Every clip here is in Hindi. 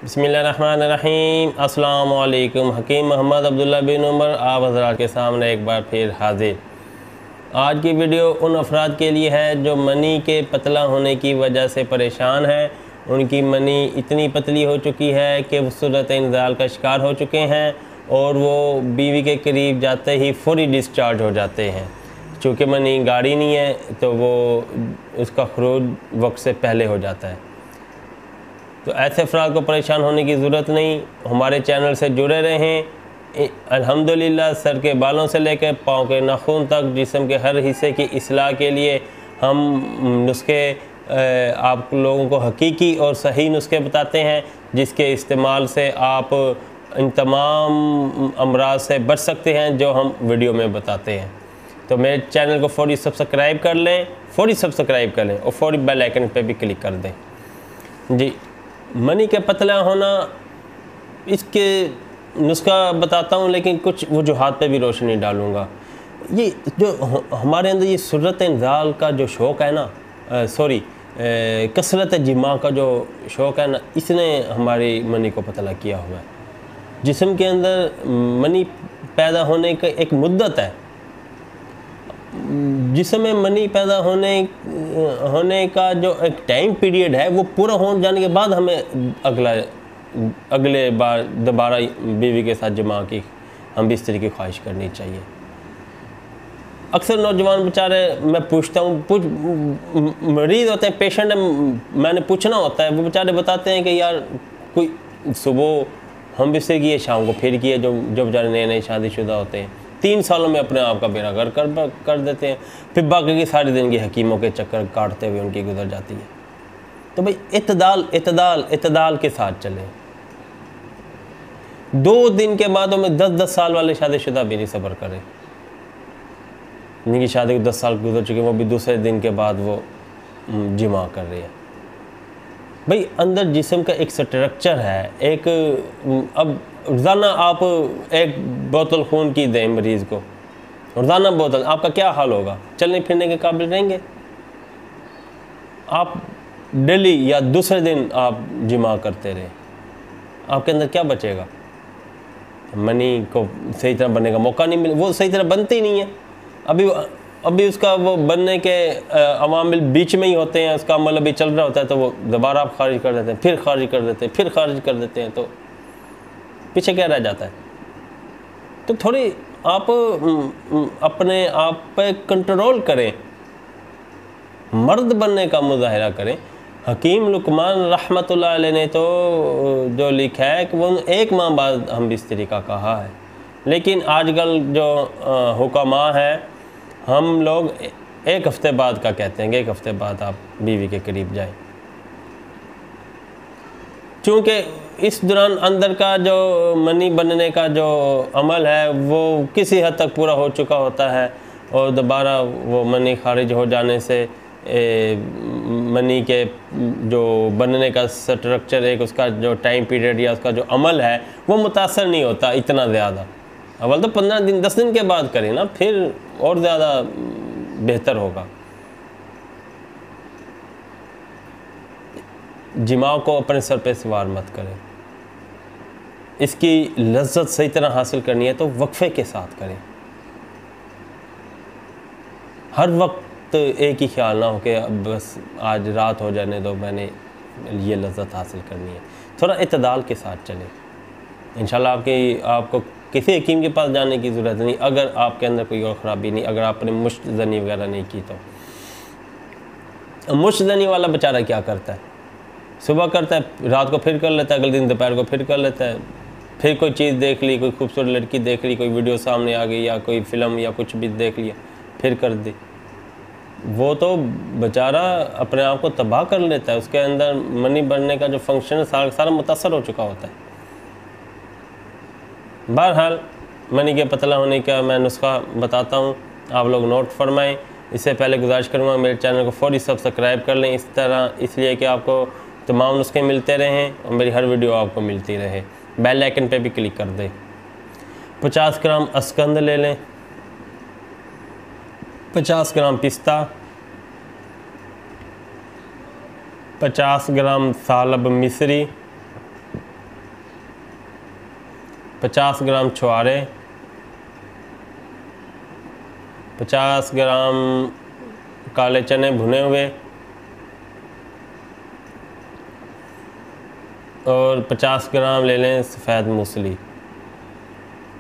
बिस्मिल्लाहिर्रहमानिर्रहीम। अस्सलाम वालेकुम। हकीम मोहम्मद अब्दुल्ला बिन उमर आप हज़रात के सामने एक बार फिर हाजिर। आज की वीडियो उन अफराद के लिए है जो मनी के पतला होने की वजह से परेशान हैं। उनकी मनी इतनी पतली हो चुकी है कि वो सूरत इंज़ाल का शिकार हो चुके हैं और वो बीवी के करीब जाते ही फौरी डिस्चार्ज हो जाते हैं। चूँकि मनी गाड़ी नहीं है तो वो उसका खरूज वक्त से पहले हो जाता है। तो ऐसे अफराद को परेशान होने की ज़रूरत नहीं, हमारे चैनल से जुड़े रहें। अल्हम्दुलिल्लाह सर के बालों से लेकर पाँव के नाखून तक जिस्म के हर हिस्से की इस्लाह के लिए हम नुस्खे आप लोगों को हकीकी और सही नुस्खे बताते हैं, जिसके इस्तेमाल से आप इन तमाम अमराज से बच सकते हैं जो हम वीडियो में बताते हैं। तो मेरे चैनल को फौरी सब्सक्राइब कर लें, और फौरी बेल आइकन पे भी क्लिक कर दें। जी, मनी के पतला होना, इसके नुस्खा बताता हूँ, लेकिन कुछ वजूहात पे भी रोशनी डालूँगा। ये जो हमारे अंदर ये सूरत इंज़ाल का जो शौक़ है ना, कसरत जिमा का जो शौक़ है ना, इसने हमारी मनी को पतला किया हुआ है। जिस्म के अंदर मनी पैदा होने का एक मुद्दत है। जिसमें मनी पैदा होने का जो एक टाइम पीरियड है वो पूरा हो जाने के बाद हमें अगले बार दोबारा बीवी के साथ जमा की हम बिस्तर की ख्वाहिश करनी चाहिए। अक्सर नौजवान बेचारे, मैं पूछता हूँ, मरीज़ होते हैं, पेशेंट है, मैंने पूछना होता है, वो बेचारे बताते हैं कि यार कोई सुबह हम बिस्तर किए, शाम को फिर किए। जो बेचारे नए नए शादीशुदा होते हैं 3 सालों में अपने आप का बेड़ा गर्क कर देते हैं, फिर बाकी की सारी ज़िंदगी हकीमों के चक्कर काटते हुए उनकी गुजर जाती है। तो भाई इत्तदाल के साथ चलें। 2 दिन के बाद हमें 10-10 साल वाले शादीशुदा भी नहीं सब्र करें, जिनकी शादी को 10 साल गुजर चुके हैं, वो भी दूसरे दिन के बाद वो जिमा कर रहे हैं। भाई अंदर जिस्म का एक स्ट्रक्चर है, एक अब रोज़ाना आप एक बोतल खून की दें मरीज़ को, रोज़ाना बोतल, आपका क्या हाल होगा? चलने फिरने के काबिल रहेंगे आप? डेली या दूसरे दिन आप जिमा करते रहे, आपके अंदर क्या बचेगा? मनी को सही तरह बनने का मौका नहीं मिले, वो सही तरह बनती नहीं है। अभी उसका वो बनने के अवामिल बीच में ही होते हैं, उसका अमल अभी चल रहा होता है, तो वो दोबारा आप खारिज कर देते हैं, फिर खारिज कर देते हैं, फिर खारिज कर देते हैं, तो पीछे क्या रह जाता है? तो थोड़ी आप अपने आप पे कंट्रोल करें, मर्द बनने का मुजाहिरा करें। हकीम लुकमान रहमतुल्लाह अलैह ने तो जो लिखा है कि वो 1 माह बाद हम बिस्तरी का कहा है, लेकिन आजकल जो हुक्मा है, हम लोग 1 हफ्ते बाद का कहते हैं कि 1 हफ्ते बाद आप बीवी के करीब जाएं। चूँकि इस दौरान अंदर का जो मनी बनने का जो अमल है वो किसी हद तक पूरा हो चुका होता है, और दोबारा वो मनी खारिज हो जाने से मनी के जो बनने का स्ट्रक्चर, एक उसका जो टाइम पीरियड या उसका जो अमल है वो मुतासर नहीं होता इतना ज़्यादा। अव्वल तो 15 दिन 10 दिन के बाद करें ना, फिर और ज़्यादा बेहतर होगा। जिमा को अपने सर पे सवार मत करें। इसकी लज्जत सही तरह हासिल करनी है तो वक्फे के साथ करें। हर वक्त एक ही ख्याल ना हो कि बस आज रात हो जाने दो, मैंने ये लज्जत हासिल करनी है। थोड़ा इत्तदाल के साथ चलें, इंशाल्लाह आपको किसी हकीम के पास जाने की ज़रूरत नहीं, अगर आपके अंदर कोई और ख़राबी नहीं, अगर आपने मुश्तज़नी वगैरह नहीं की तो। मुश्तज़नी वाला बेचारा क्या करता है? सुबह करता है, रात को फिर कर लेता है, अगले दिन दोपहर को फिर कर लेता है, फिर कोई चीज़ देख ली, कोई खूबसूरत लड़की देख ली, कोई वीडियो सामने आ गई या कोई फ़िल्म या कुछ भी देख लिया, फिर कर दी। वो तो बेचारा अपने आप को तबाह कर लेता है, उसके अंदर मनी बनने का जो फंक्शन है सारा मुतासर हो चुका होता है। बहरहाल मनी के पतला होने का मैं नुस्खा बताता हूँ, आप लोग नोट फरमाएँ। इससे पहले गुजारिश करूँगा मेरे चैनल को फौरी सब्सक्राइब कर लें, इस तरह इसलिए कि आपको तमाम नुस्खे मिलते रहें और मेरी हर वीडियो आपको मिलती रहे। बेल आइकन पे भी क्लिक कर दें। 50 ग्राम अस्कंद ले लें, 50 ग्राम पिस्ता, 50 ग्राम सालब मिस्री, 50 ग्राम छुआरे, 50 ग्राम काले चने भुने हुए और 50 ग्राम ले लें सफ़ेद मूसली।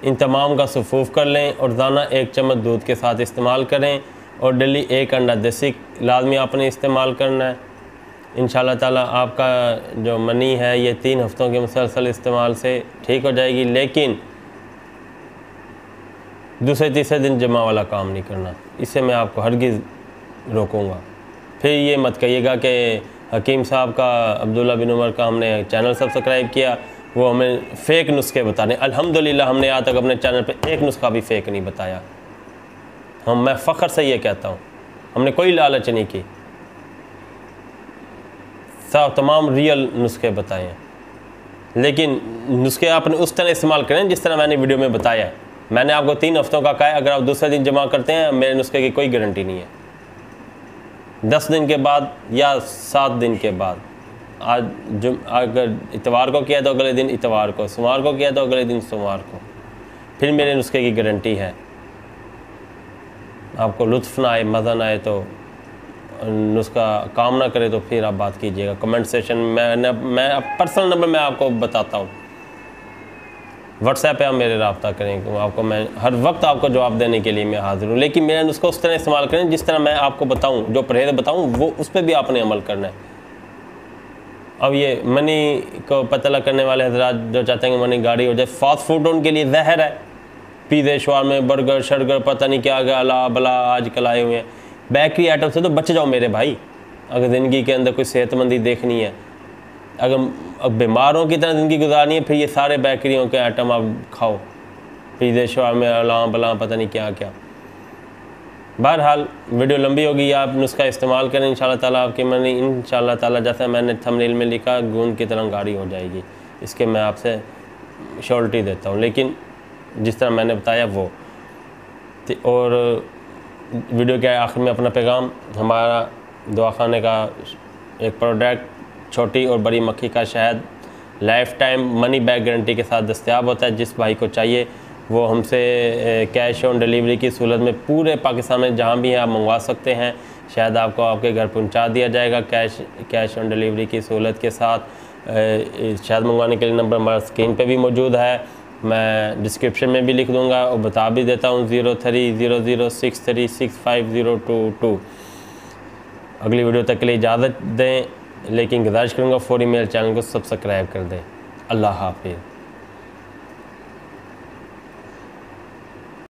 इन तमाम का सफूफ कर लें और दाना 1 चम्मच दूध के साथ इस्तेमाल करें और डेली 1 अंडा देसी लाजमी आपने इस्तेमाल करना है। इंशाल्लाह ताला आपका जो मनी है ये 3 हफ्तों के मुसलसल इस्तेमाल से ठीक हो जाएगी, लेकिन दूसरे तीसरे दिन जमा वाला काम नहीं करना, इससे मैं आपको हरगिज़ रोकूँगा। फिर ये मत कहिएगा कि हकीम साहब का, अब्दुल्ला बिन उमर का हमने चैनल सब्सक्राइब किया, वो हमें फ़ेक नुस्खे बताने। अल्हम्दुलिल्लाह हमने आज तक अपने चैनल पे एक नुस्खा भी फ़ेक नहीं बताया। मैं फ़ख्र से ये कहता हूँ, हमने कोई लालच नहीं की, सब तमाम रियल नुस्खे बताए हैं। लेकिन नुस्खे आपने उस तरह इस्तेमाल करें जिस तरह मैंने वीडियो में बताया है। मैंने आपको 3 हफ्तों का कहा है, अगर आप दूसरे दिन जमा करते हैं मेरे नुस्खे की कोई गारंटी नहीं है। 10 दिन के बाद या 7 दिन के बाद, आज अगर इतवार को किया तो अगले दिन इतवार को, सोमवार को किया तो अगले दिन सोमवार को, फिर मेरे नुस्खे की गारंटी है। आपको लुत्फ़ ना आए, मज़ा ना आए तो नुस्खा काम ना करे तो फिर आप बात कीजिएगा कमेंट सेशन में। मैं पर्सनल नंबर मैं आपको बताता हूँ, व्हाट्सएप पे आप मेरे रब्ता करें, आपको मैं हर वक्त आपको जवाब देने के लिए मैं हाज़िर हूँ। लेकिन मेरा नुस्खा उस तरह इस्तेमाल करें जिस तरह मैं आपको बताऊँ, जो परहेज़ बताऊँ वो उस पर भी आपने अमल करना है। अब ये मनी को पतला करने वाले हजरात जो चाहते हैं कि मनी गाढ़ी हो जाए, फास्ट फूड उनके लिए जहर है। पिज़्ज़े, शवारमे, बर्गर, शर्गर, पता नहीं क्या क्या अला बला आजकल आए हुए हैं। बेकरी आइटम से तो बच जाओ मेरे भाई, अगर ज़िंदगी के अंदर कोई सेहतमंदी देखनी है, अगर बीमारों की तरह ज़िंदगी गुजारनी है, फिर ये सारे बेकरियों के आइटम आप खाओ, पिज़्ज़े, शवारमे, अला बला पता नहीं क्या क्या। बहरहाल वीडियो लंबी होगी, आप नुस्खा इस्तेमाल करें, इंशाल्लाह ताला आपकी मनी इंशाल्लाह ताला जैसा मैंने थंबनेल में लिखा गूंद की तरह गाढ़ी हो जाएगी। इसके मैं आपसे श्योरिटी देता हूँ, लेकिन जिस तरह मैंने बताया वो। और वीडियो के आखिर में अपना पैगाम, हमारा दवाखाने का एक प्रोडक्ट छोटी और बड़ी मक्खी का शहद life time money back guarantee के साथ दस्तयाब होता है। जिस भाई को चाहिए वो हमसे कैश ऑन डिलीवरी की सूरत में पूरे पाकिस्तान में जहाँ भी हैं आप मंगवा सकते हैं। शायद आपको आपके घर पहुँचा दिया जाएगा कैश ऑन डिलीवरी की सहूलत के साथ। शायद मंगवाने के लिए नंबर हमारा स्क्रीन पे भी मौजूद है, मैं डिस्क्रिप्शन में भी लिख दूँगा और बता भी देता हूँ 0300636522। अगली वीडियो तक के लिए इजाज़त दें, लेकिन गुजारिश करूँगा फौरी मेरे चैनल को सब्सक्राइब कर दें। अल्लाह हाफिज़।